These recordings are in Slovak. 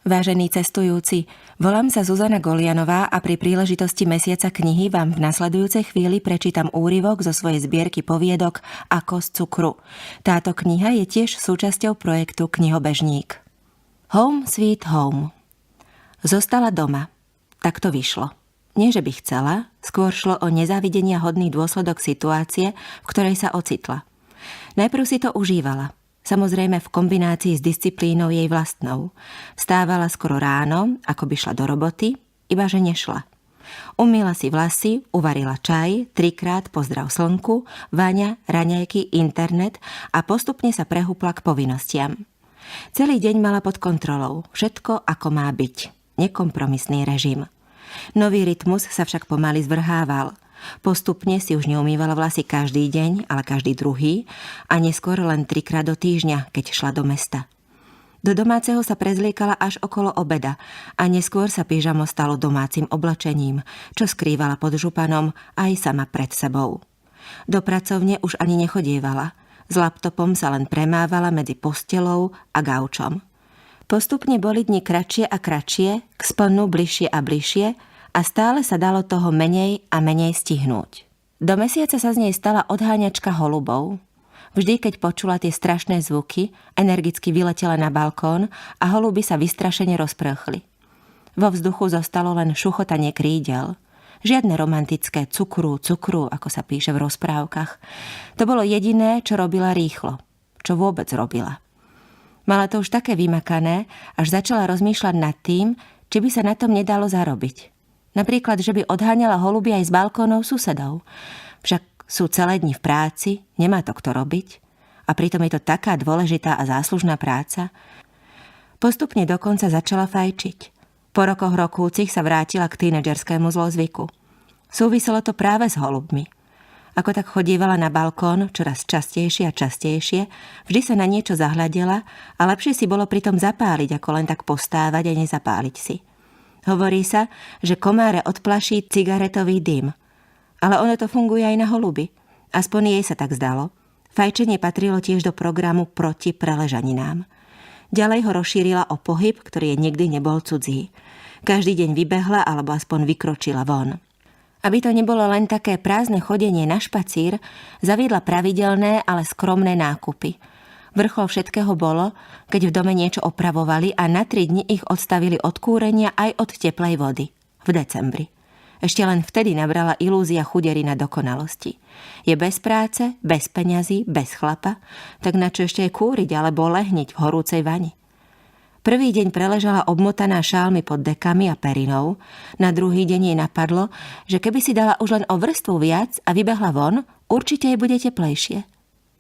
Vážení cestujúci, volám sa Zuzana Golianová a pri príležitosti Mesiaca knihy vám v nasledujúcej chvíli prečítam úryvok zo svojej zbierky poviedok Ako z cukru. Táto kniha je tiež súčasťou projektu Knihobežník. Home sweet home. Zostala doma. Tak to vyšlo. Nie, že by chcela, skôr šlo o nezávidenia hodný dôsledok situácie, v ktorej sa ocitla. Najprv si to užívala. Samozrejme v kombinácii s disciplínou jej vlastnou. Vstávala skoro ráno, ako by šla do roboty, iba že nešla. Umýla si vlasy, uvarila čaj, 3-krát pozdrav slnku, vaňa, raňajky, internet a postupne sa prehúpla k povinnostiam. Celý deň mala pod kontrolou, všetko ako má byť. Nekompromisný režim. Nový rytmus sa však pomaly zvrhával. Postupne si už neumývala vlasy každý deň, ale každý druhý a neskôr len 3-krát do týždňa, keď šla do mesta. Do domáceho sa prezliekala až okolo obeda a neskôr sa pyžamo stalo domácim oblečením, čo skrývala pod županom aj sama pred sebou. Do pracovne už ani nechodievala. S laptopom sa len premávala medzi postelou a gaučom. Postupne boli dni kratšie a kratšie, k splnu bližšie a bližšie a stále sa dalo toho menej a menej stihnúť. Do mesiaca sa z nej stala odháňačka holubov. Vždy, keď počula tie strašné zvuky, energicky vyletela na balkón a holuby sa vystrašene rozprchli. Vo vzduchu zostalo len šuchotanie krídel. Žiadne romantické cukru, ako sa píše v rozprávkach. To bolo jediné, čo robila rýchlo. Čo vôbec robila. Mala to už také vymakané, až začala rozmýšľať nad tým, či by sa na tom nedalo zarobiť. Napríklad, že by odháňala holuby aj z balkónov susedov. Však sú celé dni v práci, nemá to kto robiť. A pritom je to taká dôležitá a záslužná práca. Postupne dokonca začala fajčiť. Po rokoch rokúcich sa vrátila k tínedžerskému zlozvyku. Súviselo to práve s holubmi. Ako tak chodívala na balkón čoraz častejšie a častejšie, vždy sa na niečo zahľadela a lepšie si bolo pritom zapáliť, ako len tak postávať a nezapáliť si. Hovorí sa, že komáre odplaší cigaretový dym. Ale ono to funguje aj na holuby. Aspoň jej sa tak zdalo. Fajčenie patrilo tiež do programu proti preležaninám. Ďalej ho rozšírila o pohyb, ktorý jej nikdy nebol cudzí. Každý deň vybehla alebo aspoň vykročila von. Aby to nebolo len také prázdne chodenie na špacír, zaviedla pravidelné, ale skromné nákupy. Vrchol všetkého bolo, keď v dome niečo opravovali a na 3 dni ich odstavili od kúrenia aj od teplej vody. V decembri. Ešte len vtedy nabrala ilúzia chudery na dokonalosti. Je bez práce, bez peňazí, bez chlapa, tak na čo ešte aj kúriť alebo lehniť v horúcej vani. Prvý deň preležala obmotaná šálmi pod dekami a perinou, na druhý deň jej napadlo, že keby si dala už len o vrstvu viac a vybehla von, určite jej bude teplejšie.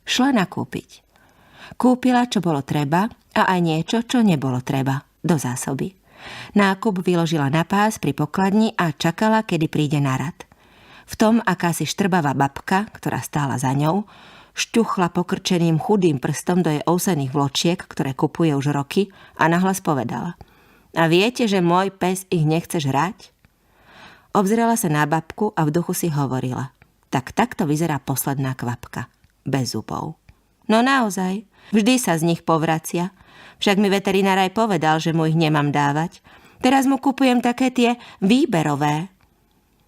Šla nakúpiť. Kúpila, čo bolo treba a aj niečo, čo nebolo treba, do zásoby. Nákup vyložila na pás pri pokladni a čakala, kedy príde na rad. V tom akási štrbavá babka, ktorá stála za ňou, šťuchla pokrčeným chudým prstom do jej ousených vločiek, ktoré kupuje už roky a nahlas povedala: A viete, že môj pes ich nechce žrať? Obzrela sa na babku a v duchu si hovorila: takto vyzerá posledná kvapka. Bez zubov. No naozaj, vždy sa z nich povracia. Však mi veterinár aj povedal, že mu ich nemám dávať. Teraz mu kupujem také tie výberové.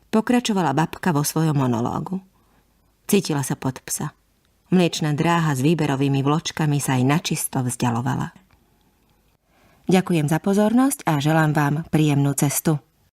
Pokračovala babka vo svojom monológu. Cítila sa pod psa. Mliečna dráha s výberovými vločkami sa aj načisto vzdialovala. Ďakujem za pozornosť a želám vám príjemnú cestu.